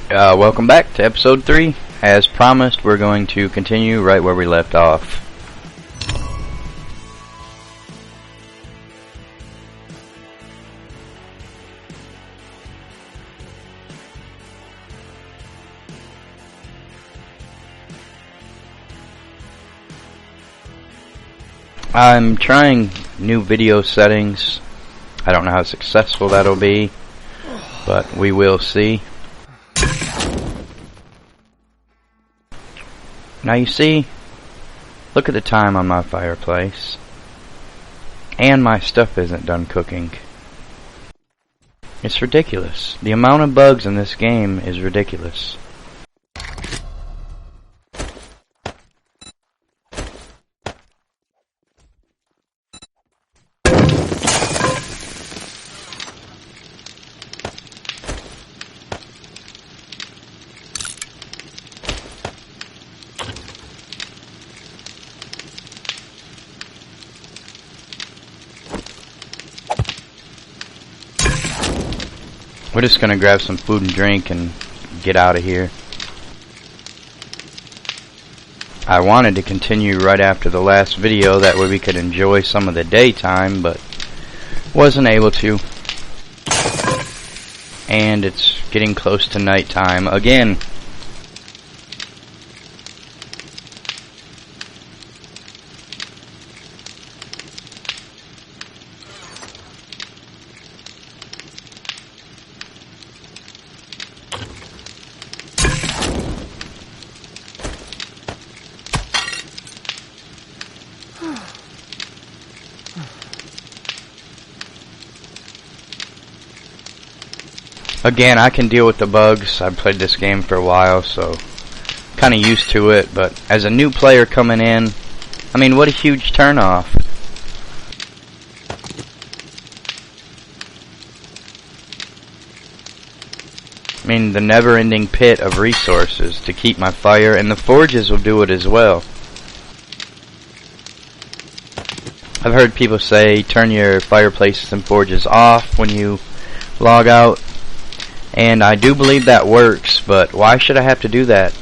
Welcome back to episode 3. As promised, we're going to continue right where we left off. I'm trying new video settings. I don't know how successful that'll be, but we will see. Now you see, look at the time on my fireplace. And my stuff isn't done cooking. It's ridiculous. The amount of bugs in this game is ridiculous. We're just gonna grab some food and drink and get out of here. I wanted to continue right after the last video, that way we could enjoy some of the daytime, but wasn't able to. And it's getting close to nighttime again. Again, I can deal with the bugs. I've played this game for a while, so kind of used to it. But as a new player coming in, I mean, what a huge turnoff. I mean, the never-ending pit of resources to keep my fire, and the forges will do it as well. I've heard people say turn your fireplaces and forges off when you log out. And I do believe that works, but why should I have to do that?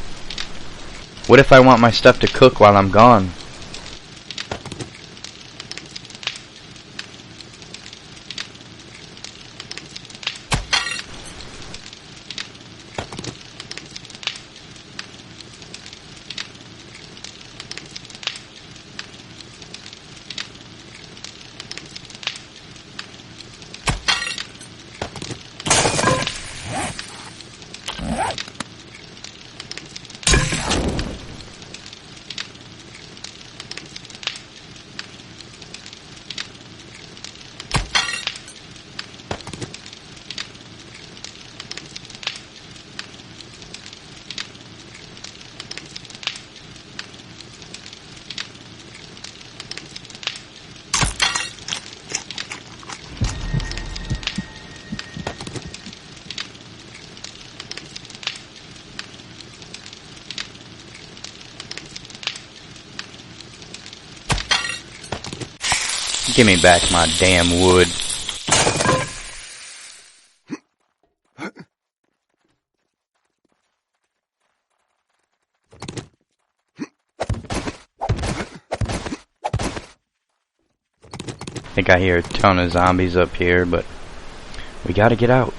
What if I want my stuff to cook while I'm gone? Give me back my damn wood. I think I hear a ton of zombies up here, but we gotta get out.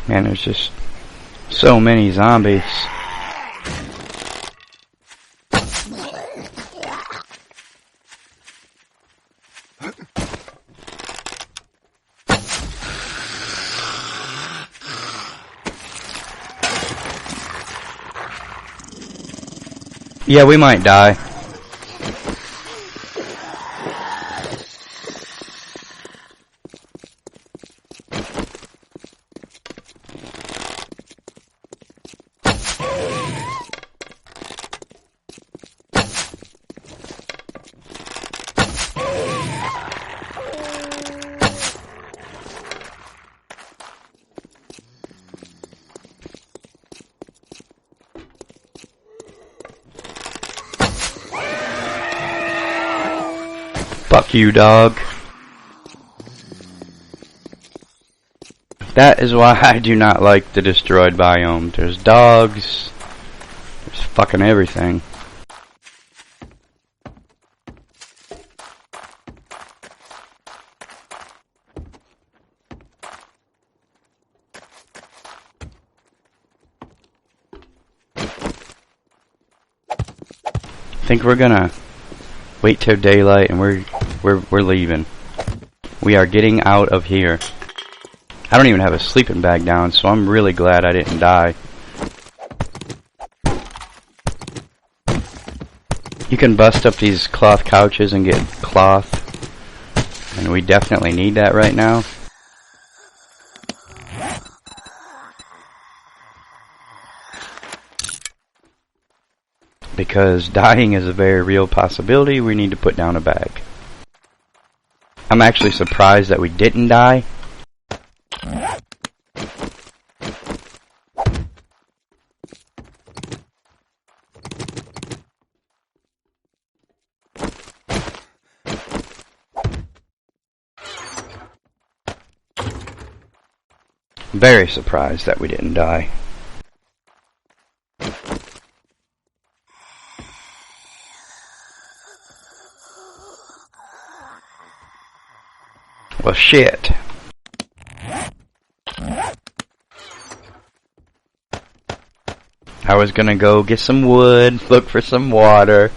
Man, there's just so many zombies. Yeah, we might die. Fuck you, dog. That is why I do not like the destroyed biome. There's dogs. There's fucking everything. I think we're gonna wait till daylight and we're leaving. We are getting out of here. I don't even have a sleeping bag down, so I'm really glad I didn't die. You can bust up these cloth couches and get cloth, and we definitely need that right now. Because dying is a very real possibility, we need to put down a bag. I'm actually surprised that we didn't die. Very surprised that we didn't die. Well, shit. I was gonna go get some wood, look for some water.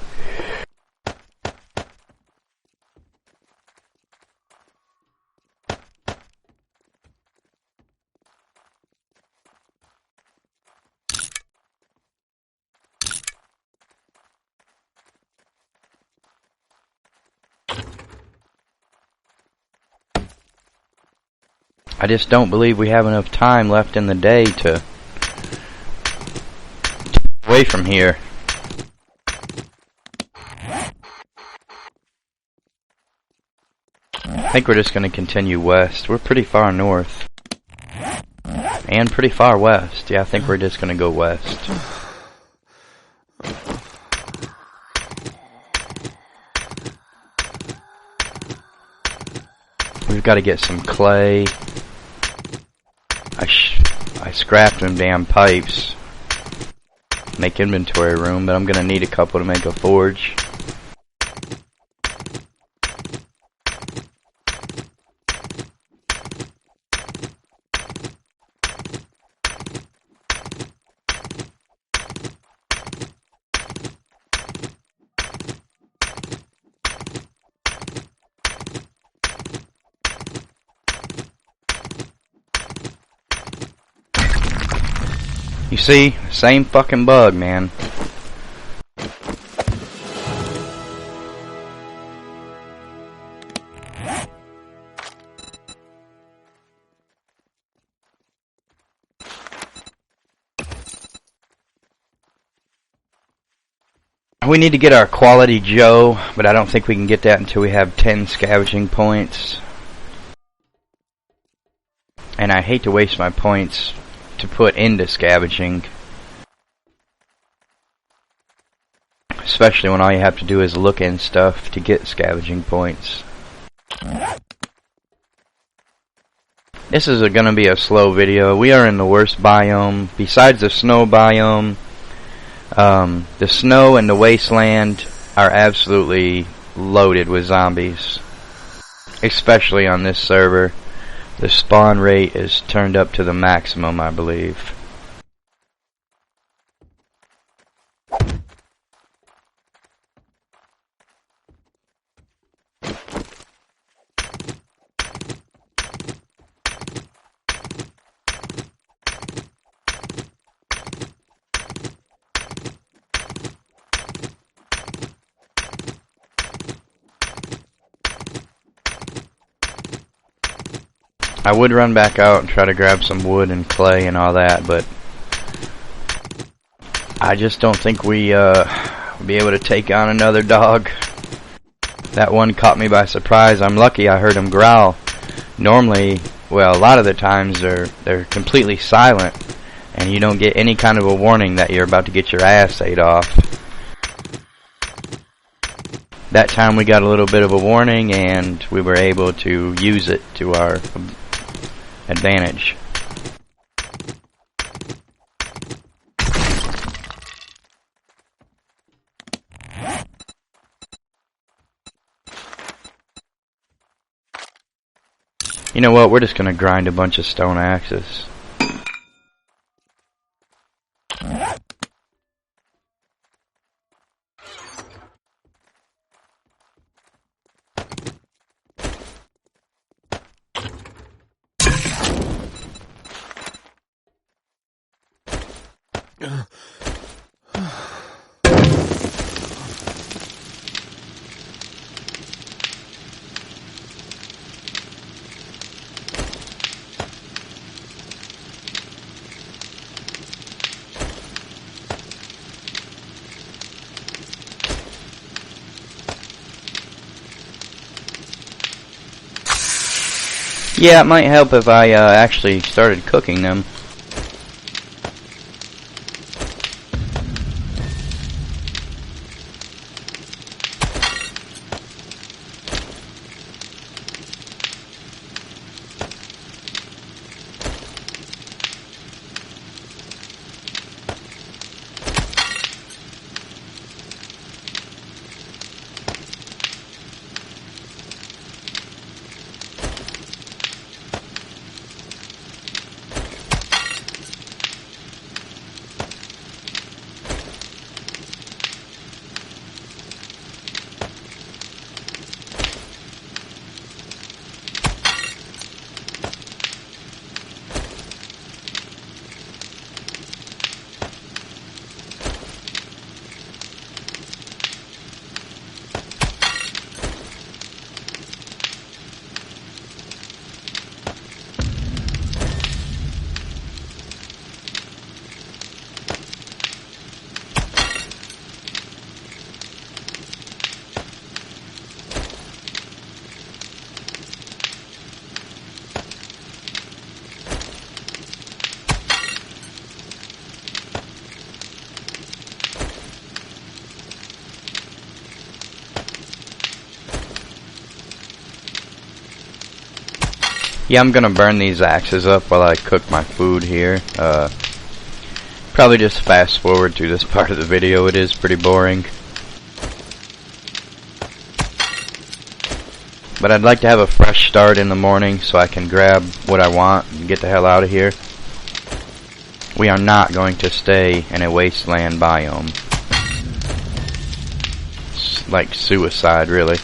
I just don't believe we have enough time left in the day to get away from here. I think we're just going to continue west. We're pretty far north. And pretty far west. Yeah, I think we're just going to go west. We've got to get some clay. I scrapped them damn pipes. Make inventory room, but I'm gonna need a couple to make a forge. You see? Same fucking bug, man. We need to get our quality Joe, but I don't think we can get that until we have 10 scavenging points. And I hate to waste my points to put into scavenging. Especially when all you have to do is look in stuff to get scavenging points. This is going to be a slow video. We are in the worst biome. Besides the snow biome, the snow and the wasteland are absolutely loaded with zombies. Especially on this server. The spawn rate is turned up to the maximum, I believe. I would run back out and try to grab some wood and clay and all that, but I just don't think we will be able to take on another dog. That one caught me by surprise. I'm lucky I heard him growl. Normally, well, a lot of the times they're completely silent, and you don't get any kind of a warning that you're about to get your ass ate off. That time we got a little bit of a warning, and we were able to use it to our advantage. You know what? We're just gonna grind a bunch of stone axes. Yeah, it might help if I actually started cooking them. Yeah, I'm gonna burn these axes up while I cook my food here. Probably just fast forward through this part of the video. It is pretty boring. But I'd like to have a fresh start in the morning so I can grab what I want and get the hell out of here. We are not going to stay in a wasteland biome. It's like suicide, really.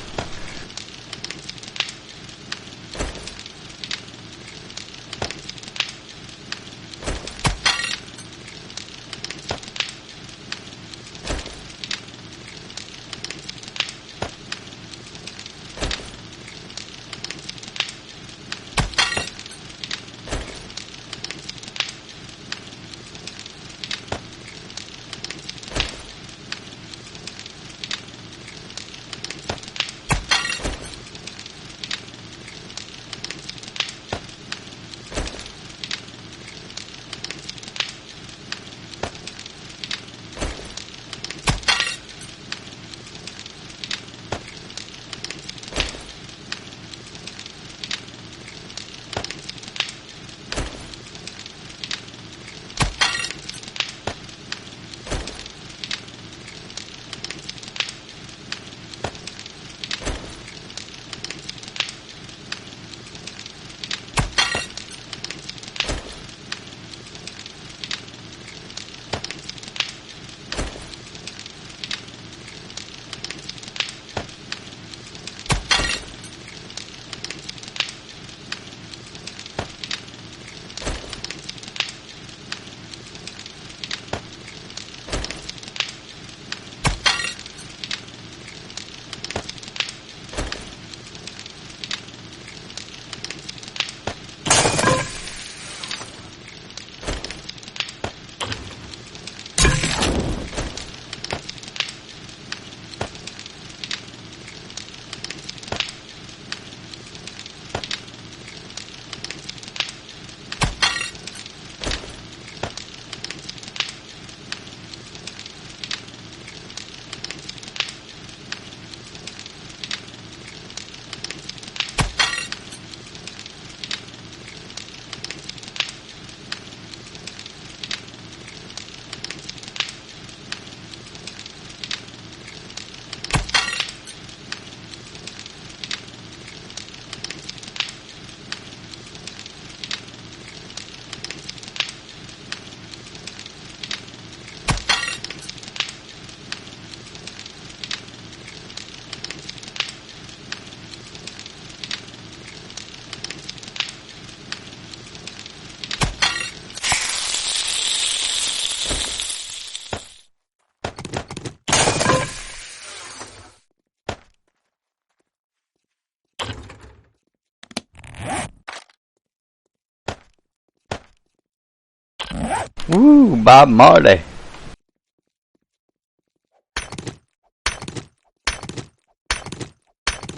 Woo, Bob Marley.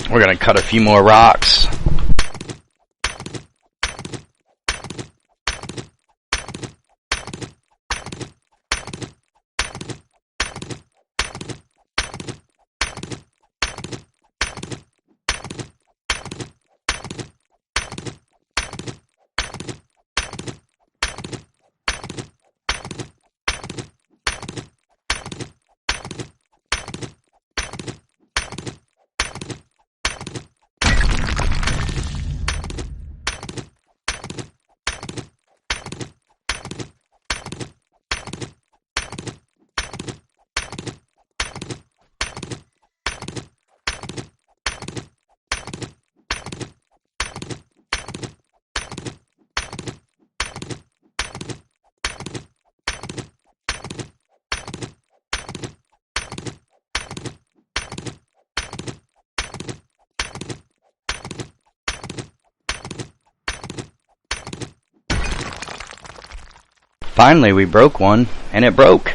We're gonna cut a few more rocks. Finally, we broke one, and it broke.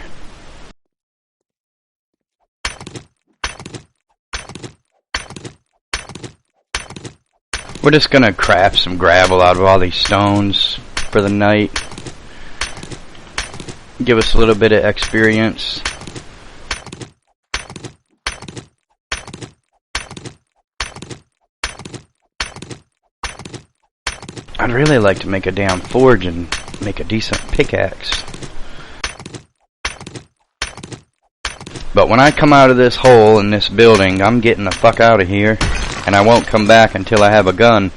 We're just gonna craft some gravel out of all these stones for the night. Give us a little bit of experience. I'd really like to make a damn forge and make a decent pickaxe. But when I come out of this hole in this building, I'm getting the fuck out of here, and I won't come back until I have a gun.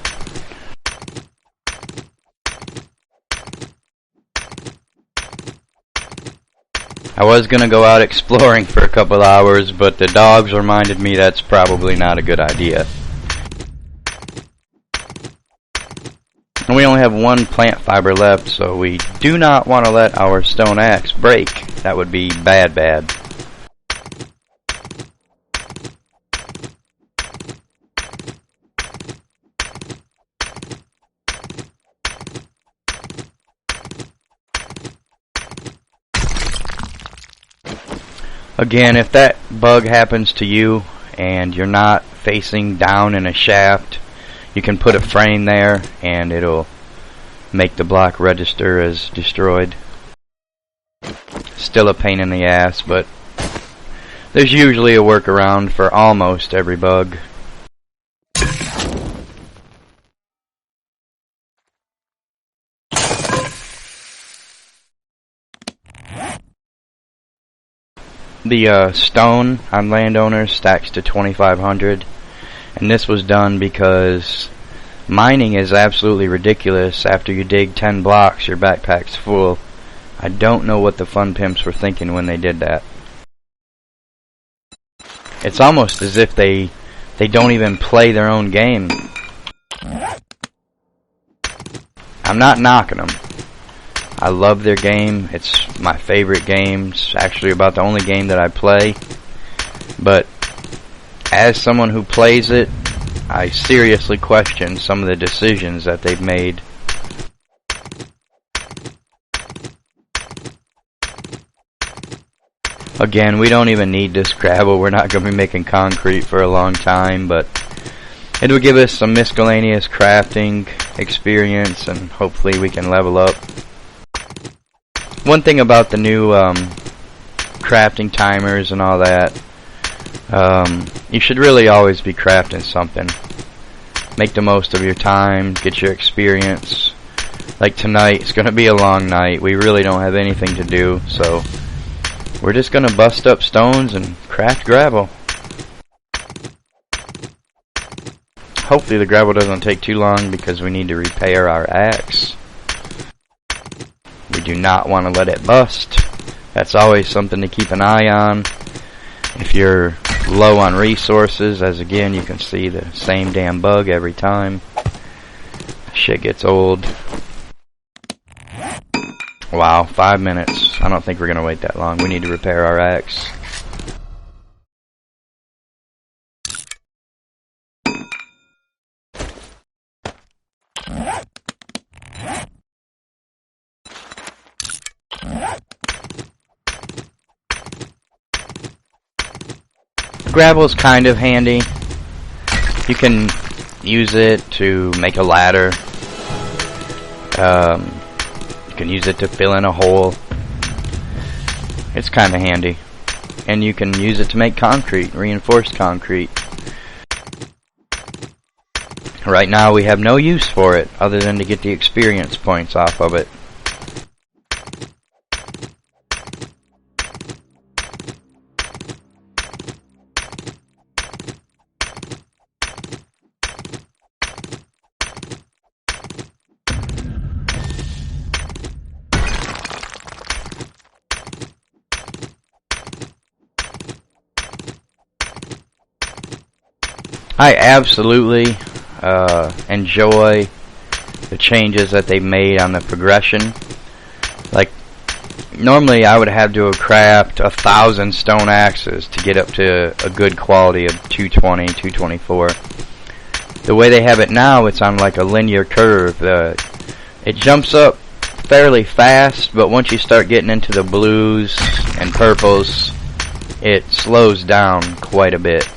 I was gonna go out exploring for a couple hours, but the dogs reminded me that's probably not a good idea. And we only have one plant fiber left, so we do not want to let our stone axe break. That would be bad, bad. Again, if that bug happens to you and you're not facing down in a shaft, you can put a frame there and it'll make the block register as destroyed. Still a pain in the ass, but there's usually a workaround for almost every bug. The stone on LandOwners stacks to 2,500, and this was done because mining is absolutely ridiculous. After you dig 10 blocks, your backpack's full. I don't know what the fun pimps were thinking when they did that. It's almost as if they don't even play their own game. I'm not knocking them. I love their game. It's my favorite game. It's actually about the only game that I play. But as someone who plays it, I seriously question some of the decisions that they've made. Again, we don't even need this gravel. We're not going to be making concrete for a long time, but it will give us some miscellaneous crafting experience, and hopefully we can level up. One thing about the new crafting timers and all that, you should really always be crafting something. Make the most of your time, get your experience. Like tonight, it's going to be a long night. We really don't have anything to do, so we're just going to bust up stones and craft gravel. Hopefully the gravel doesn't take too long because we need to repair our axe. We do not want to let it bust. That's always something to keep an eye on. If you're low on resources, as again you can see the same damn bug every time. Shit gets old. Wow, 5 minutes. I don't think we're going to wait that long. We need to repair our axe. Gravel's kind of handy. You can use it to make a ladder. You can use it to fill in a hole. It's kind of handy. And you can use it to make concrete, reinforced concrete. Right now we have no use for it other than to get the experience points off of it. I absolutely enjoy the changes that they made on the progression. Like, normally I would have to have crafted 1,000 stone axes to get up to a good quality of 220, 224. The way they have it now, it's on like a linear curve. It jumps up fairly fast, but once you start getting into the blues and purples, it slows down quite a bit.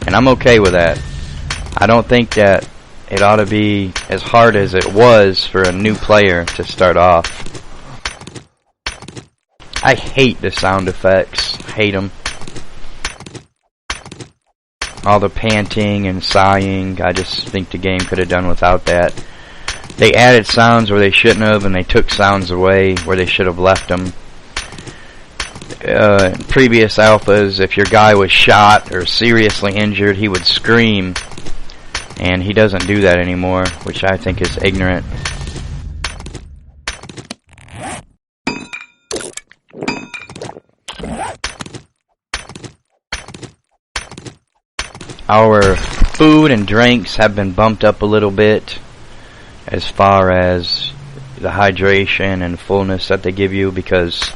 And I'm okay with that. I don't think that it ought to be as hard as it was for a new player to start off. I hate the sound effects. Hate them. All the panting and sighing. I just think the game could have done without that. They added sounds where they shouldn't have, and they took sounds away where they should have left them. In previous alphas, if your guy was shot or seriously injured, he would scream, and he doesn't do that anymore, which I think is ignorant. Our food and drinks have been bumped up a little bit as far as the hydration and fullness that they give you, because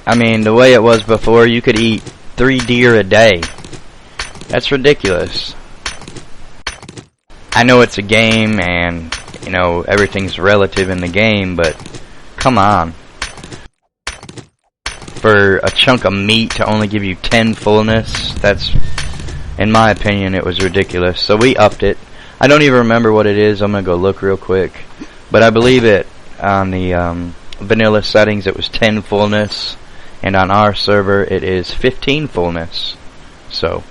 I mean, the way it was before, you could eat 3 deer a day. That's ridiculous. I know it's a game and, you know, everything's relative in the game, but come on. For a chunk of meat to only give you 10 fullness, that's, in my opinion, it was ridiculous. So we upped it. I don't even remember what it is. I'm going to go look real quick. But I believe it on the vanilla settings, it was 10 fullness. And on our server, it is 15 fullness. So,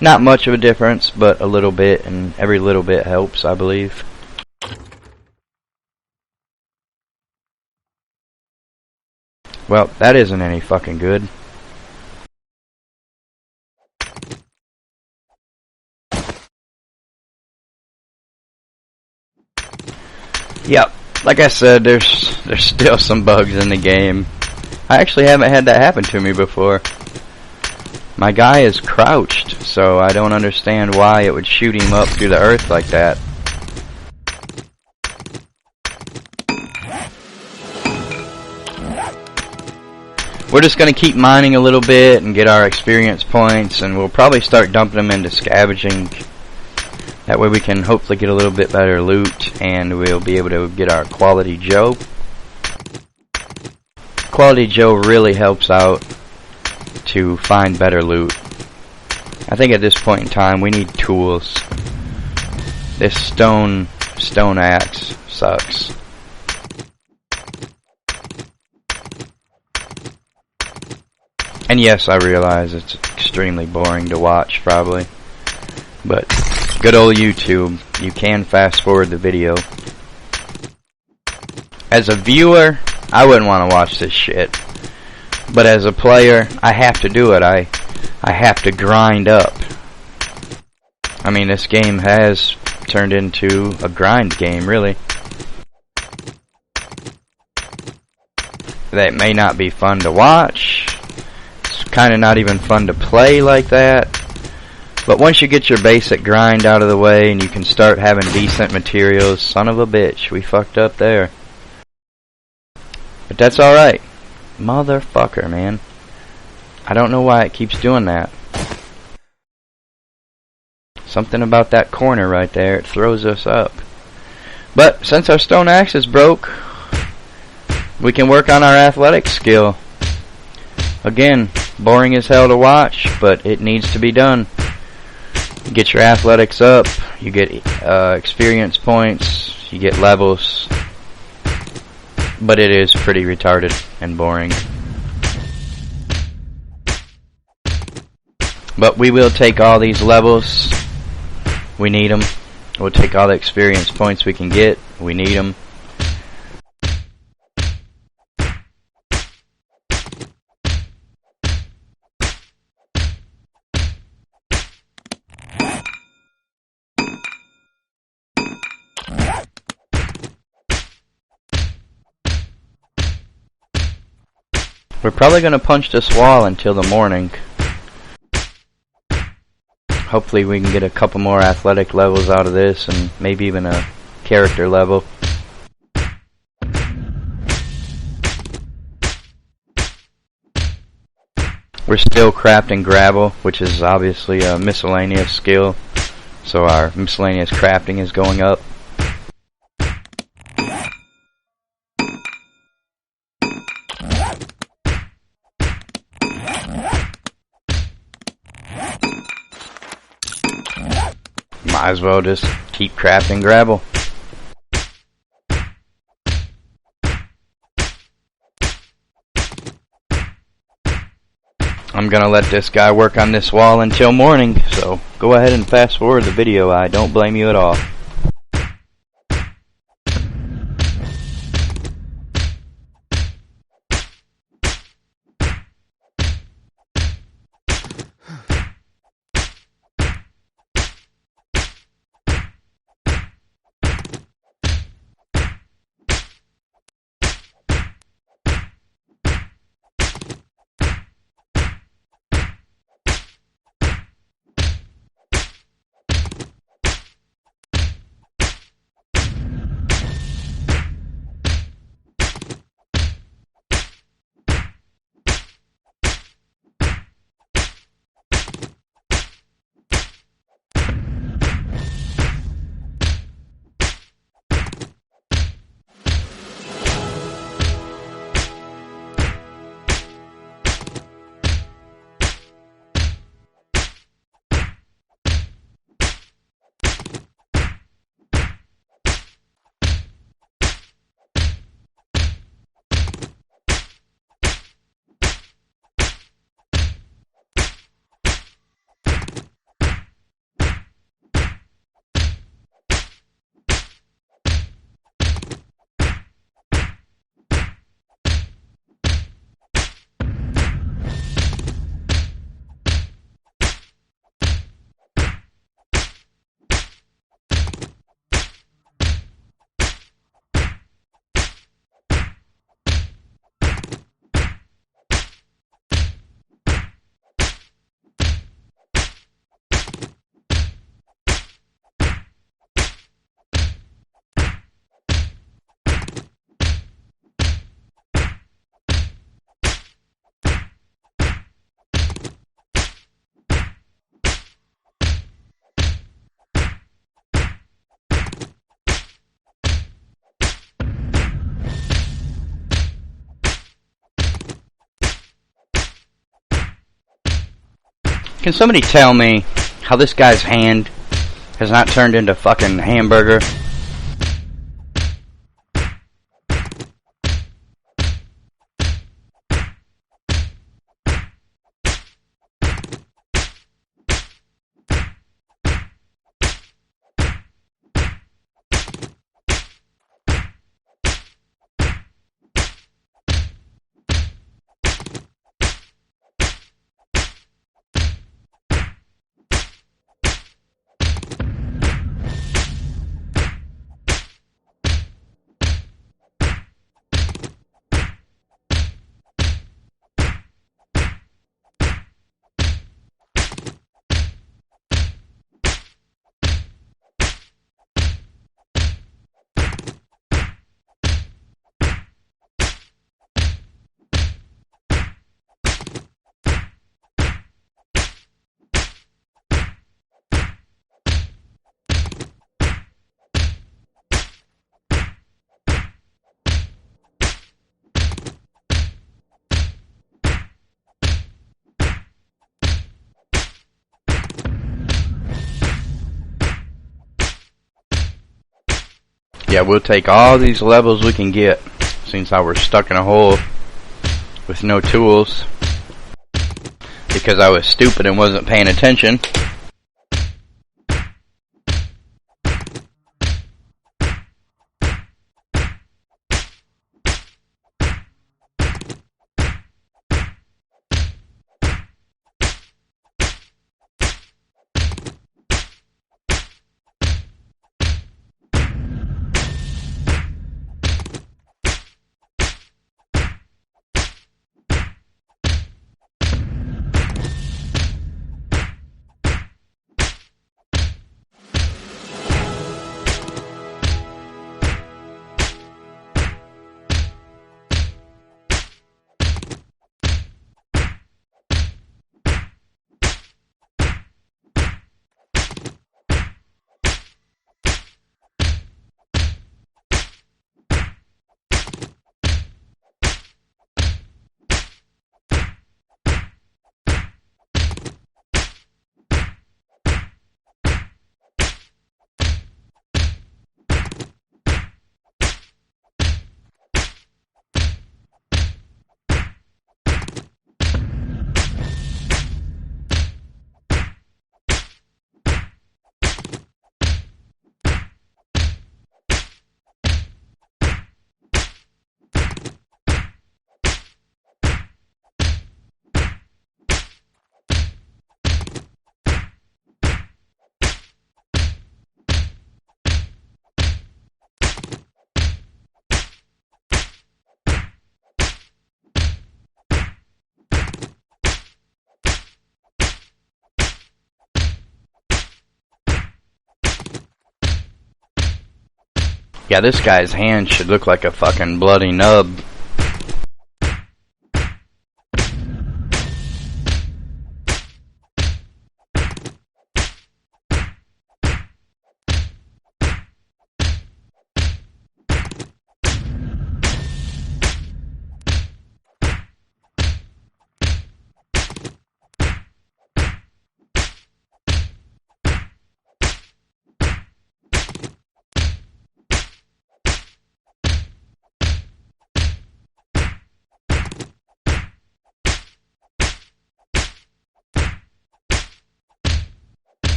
not much of a difference, but a little bit, and every little bit helps, I believe. Well, that isn't any fucking good. Yep, like I said, there's still some bugs in the game. I actually haven't had that happen to me before. My guy is crouched, so I don't understand why it would shoot him up through the earth like that. We're just going to keep mining a little bit and get our experience points, and we'll probably start dumping them into scavenging. That way we can hopefully get a little bit better loot, and we'll be able to get our Quality Joe. Quality Joe really helps out to find better loot. I think at this point in time we need tools. This stone axe sucks. And yes, I realize it's extremely boring to watch probably. But good old YouTube, you can fast forward the video. As a viewer, I wouldn't want to watch this shit. But as a player, I have to do it. I have to grind up. I mean, this game has turned into a grind game, really. That may not be fun to watch. It's kind of not even fun to play like that. But once you get your basic grind out of the way and you can start having decent materials, son of a bitch, we fucked up there. But that's alright. Motherfucker, man. I don't know why it keeps doing that. Something about that corner right there, it throws us up. But since our stone axe is broke, we can work on our athletic skill. Again, boring as hell to watch, but it needs to be done. You get your athletics up, you get experience points, you get levels, but it is pretty retarded and boring. But we will take all these levels. We need them. We'll take all the experience points we can get. We need them. We're probably going to punch this wall until the morning. Hopefully we can get a couple more athletic levels out of this, and maybe even a character level. We're still crafting gravel, which is obviously a miscellaneous skill, so our miscellaneous crafting is going up. Might as well just keep crafting gravel. I'm gonna let this guy work on this wall until morning, so go ahead and fast forward the video. I don't blame you at all. Can somebody tell me how this guy's hand has not turned into fucking hamburger? Yeah, we'll take all these levels we can get, since I was stuck in a hole with no tools because I was stupid and wasn't paying attention. Yeah, this guy's hand should look like a fucking bloody nub.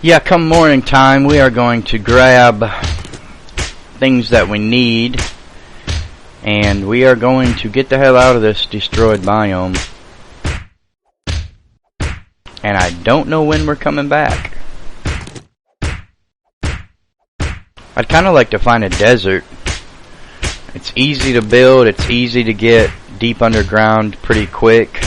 Yeah, come morning time, we are going to grab things that we need, and we are going to get the hell out of this destroyed biome. And I don't know when we're coming back. I'd kind of like to find a desert. It's easy to build, it's easy to get deep underground pretty quick.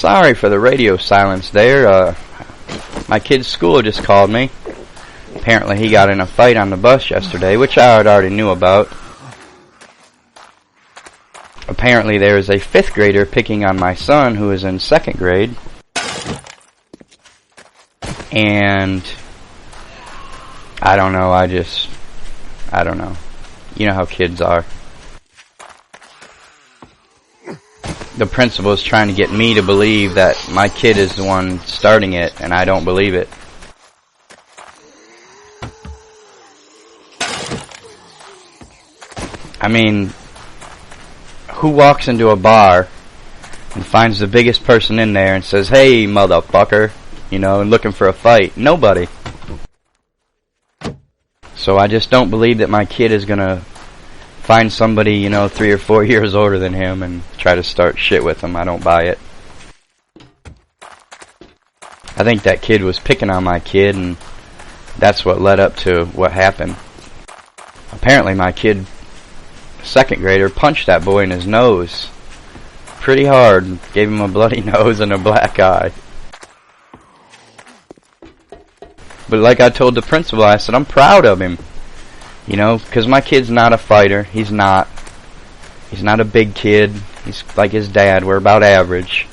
Sorry for the radio silence there. My kid's school just called me. Apparently he got in a fight on the bus yesterday, which I had already knew about. Apparently there is a 5th grader picking on my son who is in 2nd grade. And I don't know, I don't know. You know how kids are. The principal is trying to get me to believe that my kid is the one starting it, and I don't believe it. I mean, who walks into a bar and finds the biggest person in there and says, "Hey, motherfucker," you know, and looking for a fight? Nobody. So I just don't believe that my kid is gonna find somebody, you know, 3 or 4 years older than him and try to start shit with him. I don't buy it. I think that kid was picking on my kid, and that's what led up to what happened. Apparently my kid, 2nd grader, punched that boy in his nose pretty hard, gave him a bloody nose and a black eye. But like I told the principal, I said, I'm proud of him. You know, because my kid's not a fighter. He's not a big kid. He's like his dad. We're about average.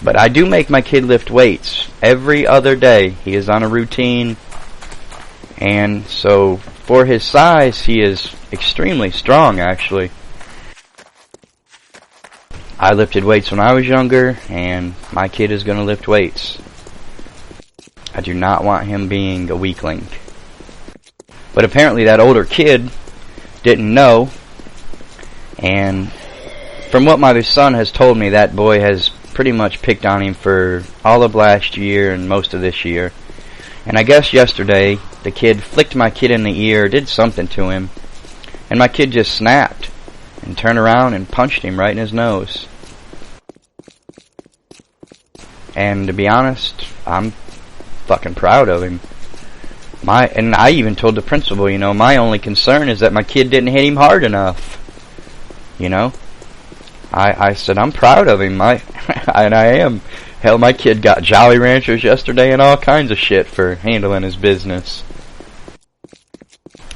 But I do make my kid lift weights every other day. He is on a routine. And so, for his size, he is extremely strong, actually. I lifted weights when I was younger, and my kid is going to lift weights. I do not want him being a weakling. But apparently that older kid didn't know, and from what my son has told me, that boy has pretty much picked on him for all of last year and most of this year. And I guess yesterday, the kid flicked my kid in the ear, did something to him, and my kid just snapped and turned around and punched him right in his nose. And to be honest, I'm fucking proud of him. And I even told the principal, you know, my only concern is that my kid didn't hit him hard enough. You know? I said, I'm proud of him. And I am. Hell, my kid got Jolly Ranchers yesterday and all kinds of shit for handling his business.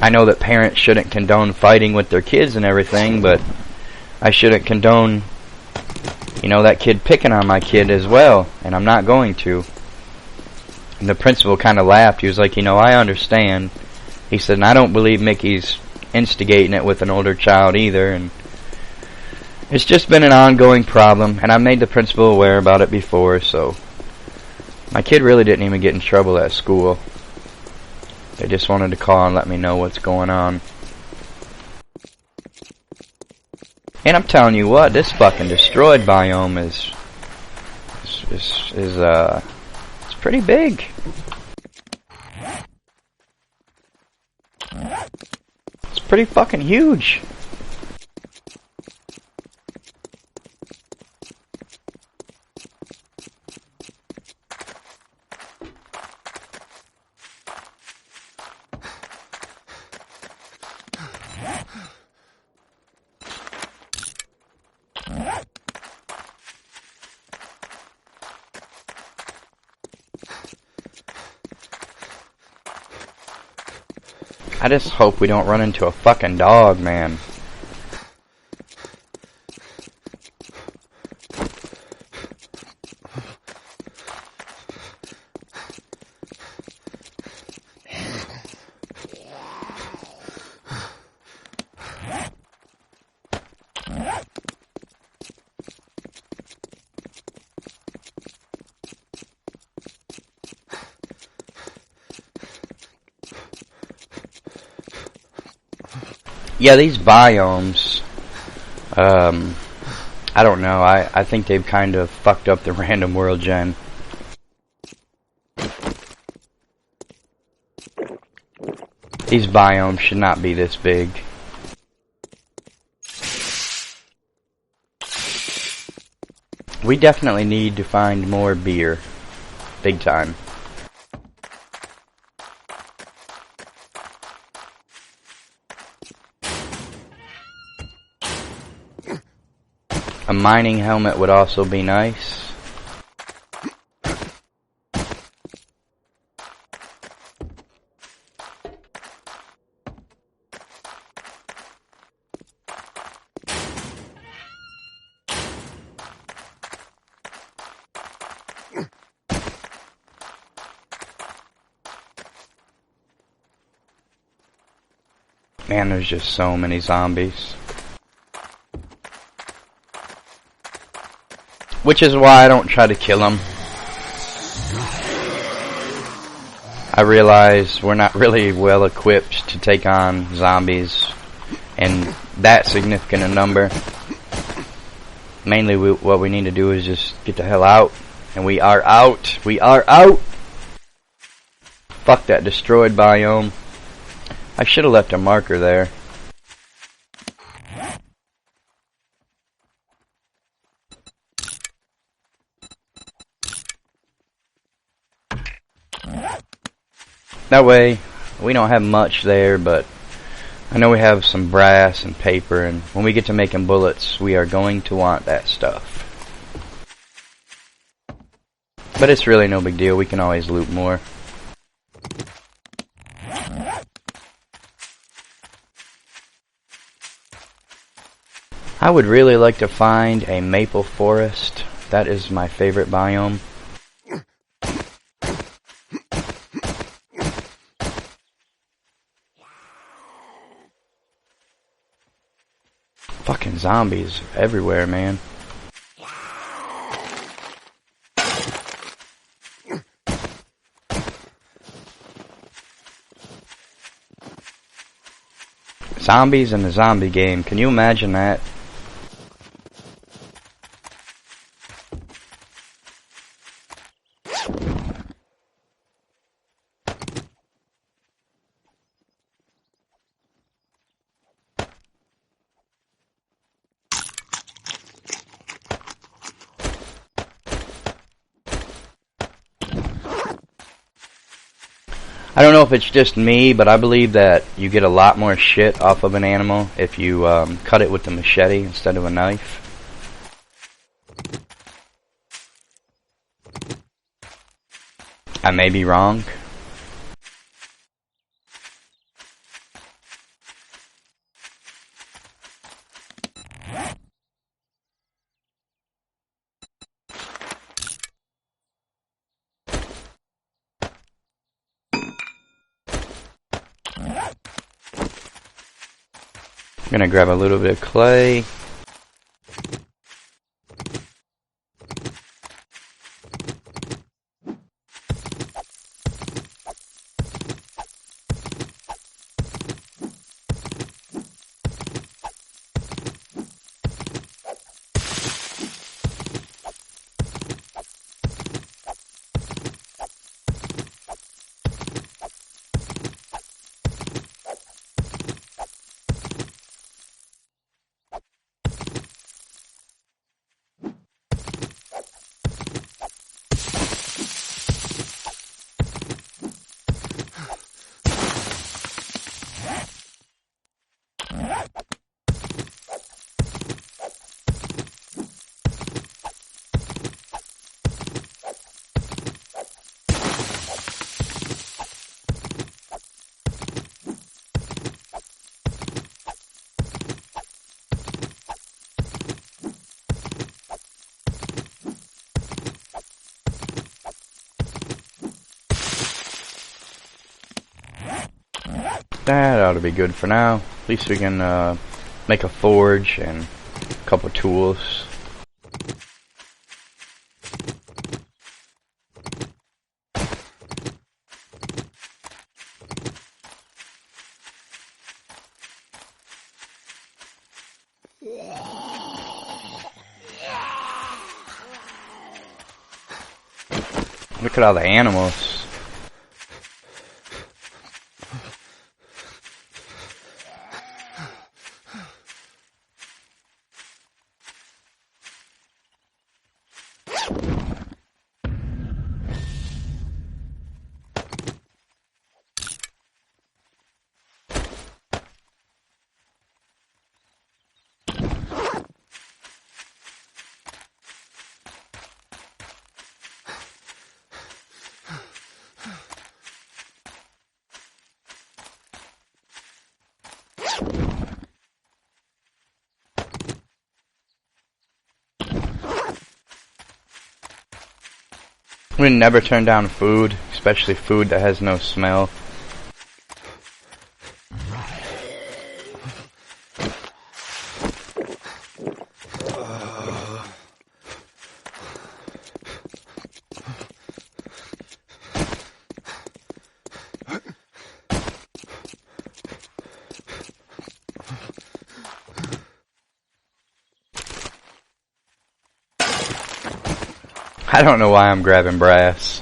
I know that parents shouldn't condone fighting with their kids and everything, but I shouldn't condone, you know, that kid picking on my kid as well. And I'm not going to. And the principal kind of laughed. He was like, you know, I understand. He said, and I don't believe Mickey's instigating it with an older child either. And it's just been an ongoing problem. And I made the principal aware about it before. So my kid really didn't even get in trouble at school. They just wanted to call and let me know what's going on. And I'm telling you what, this fucking destroyed biome is pretty big. It's pretty fucking huge. I just hope we don't run into a fucking dog, man. Yeah, these biomes, I don't know, I think they've kind of fucked up the random world gen. These biomes should not be this big. We definitely need to find more beer. Big time. A mining helmet would also be nice. Man, there's just so many zombies. Which is why I don't try to kill them. I realize we're not really well equipped to take on zombies in that significant a number. Mainly what we need to do is just get the hell out. And we are out. We are out. Fuck that destroyed biome. I should have left a marker there. That way, we don't have much there, but I know we have some brass and paper, and when we get to making bullets, we are going to want that stuff. But it's really no big deal, we can always loot more. I would really like to find a maple forest. That is my favorite biome. Fucking zombies everywhere, man. Zombies in the zombie game. Can you imagine that? I don't know if it's just me, but I believe that you get a lot more shit off of an animal if you cut it with a machete instead of a knife. I may be wrong. I'm gonna grab a little bit of clay. That ought to be good for now. At least we can make a forge and a couple tools. Look at all the animals. We never turn down food, especially food that has no smell. I don't know why I'm grabbing brass.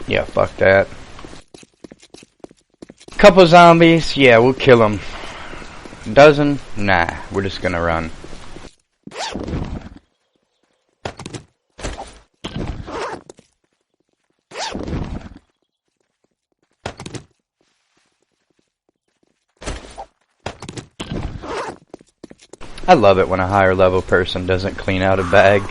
Yeah, fuck that. Couple zombies, yeah, we'll kill them. Dozen? Nah, we're just gonna run. I love it when a higher level person doesn't clean out a bag.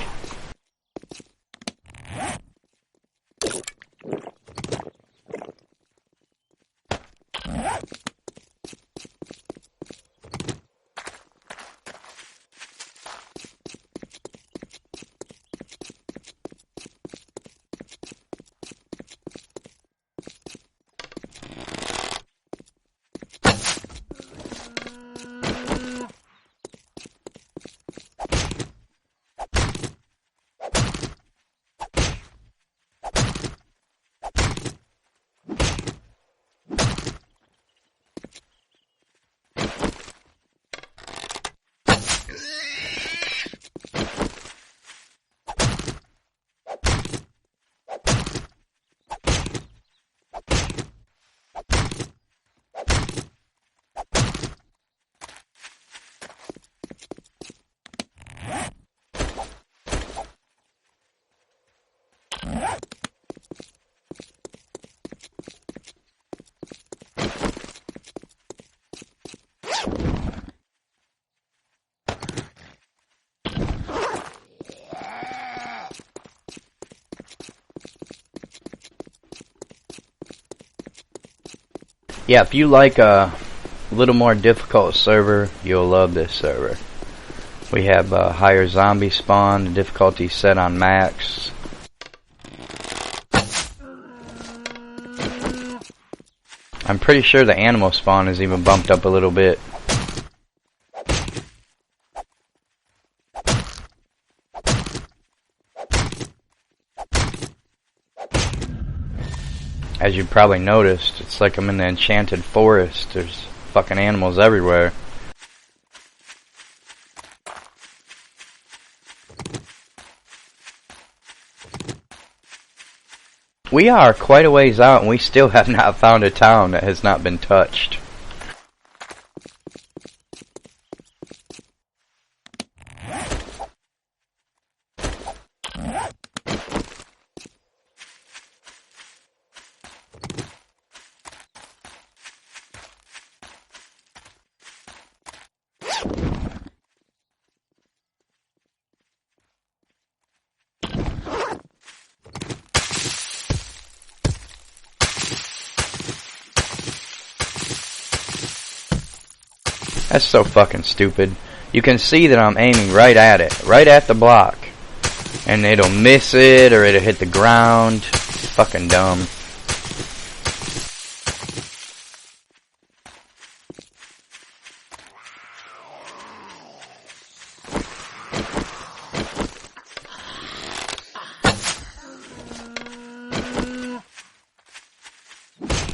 Yeah, if you like a little more difficult server, you'll love this server. We have a higher zombie spawn, the difficulty set on max. I'm pretty sure the animal spawn is even bumped up a little bit. As you probably noticed, it's like I'm in the enchanted forest. There's fucking animals everywhere. We are quite a ways out and we still have not found a town that has not been touched. That's so fucking stupid. You can see that I'm aiming right at it, right at the block. And it'll miss it or it'll hit the ground. It's fucking dumb.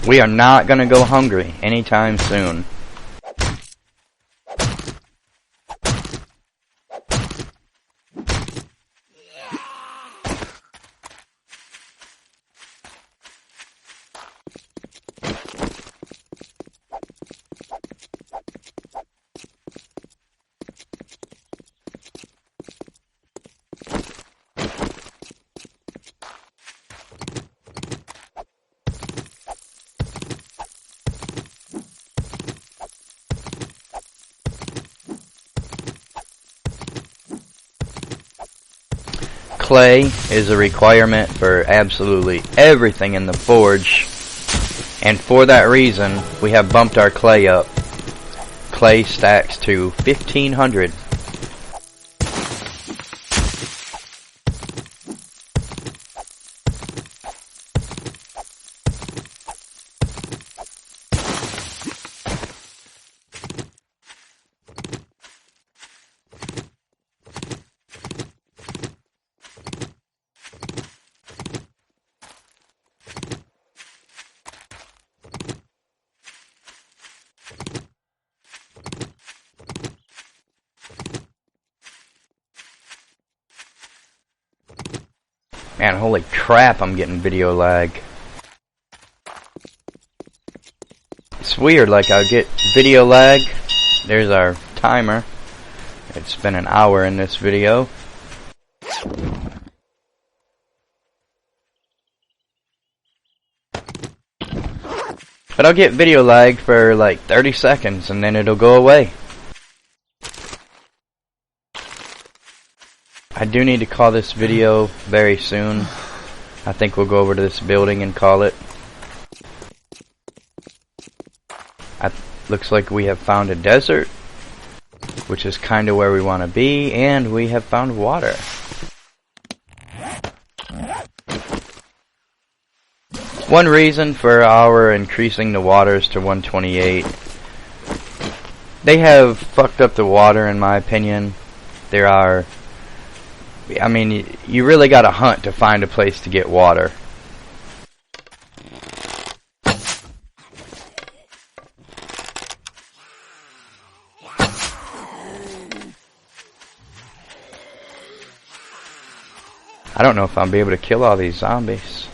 We are not gonna go hungry anytime soon. Clay is a requirement for absolutely everything in the forge, and for that reason we have bumped our clay up. Clay stacks to 1,500. Man, holy crap, I'm getting video lag. It's weird, like I'll get video lag. There's our timer. It's been an hour in this video. But I'll get video lag for like 30 seconds and then it'll go away. I do need to call this video very soon. I think we'll go over to this building and call it. Looks like we have found a desert, which is kind of where we want to be, and we have found water. One reason for our increasing the waters to 128, they have fucked up the water in my opinion. I mean, you really gotta hunt to find a place to get water. I don't know if I'll be able to kill all these zombies.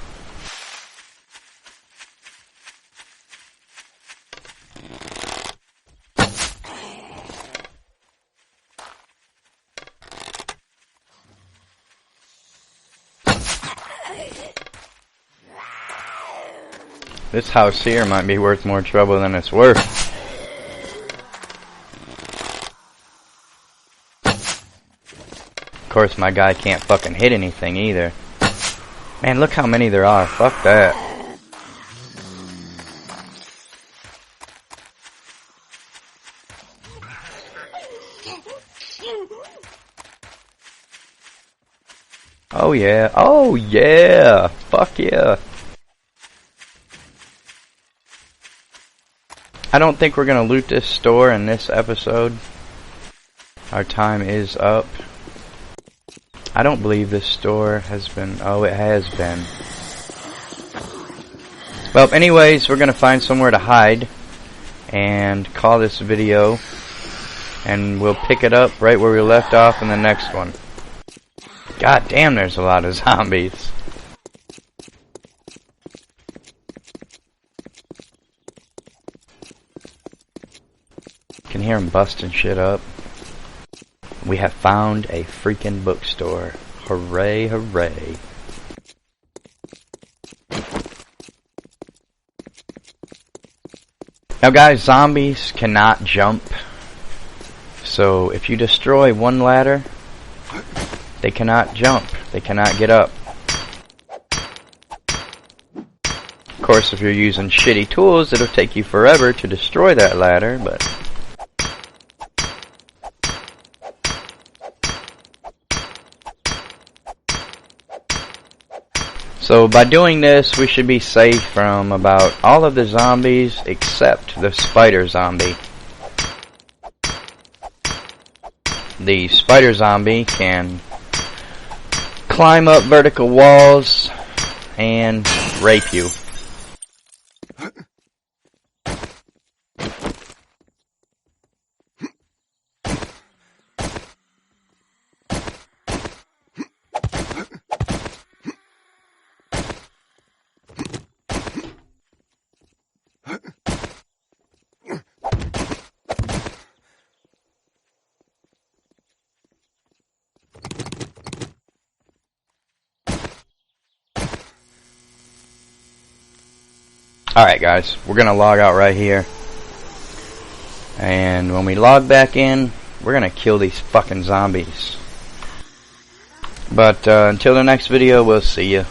This house here might be worth more trouble than it's worth. Of course, my guy can't fucking hit anything either. Man, look how many there are. Fuck that. Oh yeah. Oh yeah. Fuck yeah. I don't think we're gonna loot this store in this episode. Our time is up. I don't believe this store has been... Oh, it has been. Well, anyways, we're gonna find somewhere to hide and call this video, and we'll pick it up right where we left off in the next one. God damn, there's a lot of zombies. Can hear them busting shit up. We have found a freaking bookstore. Hooray, hooray. Now guys, zombies cannot jump. So if you destroy one ladder, they cannot jump. They cannot get up. Of course, if you're using shitty tools, it'll take you forever to destroy that ladder, but... So by doing this, we should be safe from about all of the zombies except the spider zombie. The spider zombie can climb up vertical walls and rape you. Alright guys, we're gonna log out right here. And when we log back in, we're gonna kill these fucking zombies. But until the next video, we'll see you.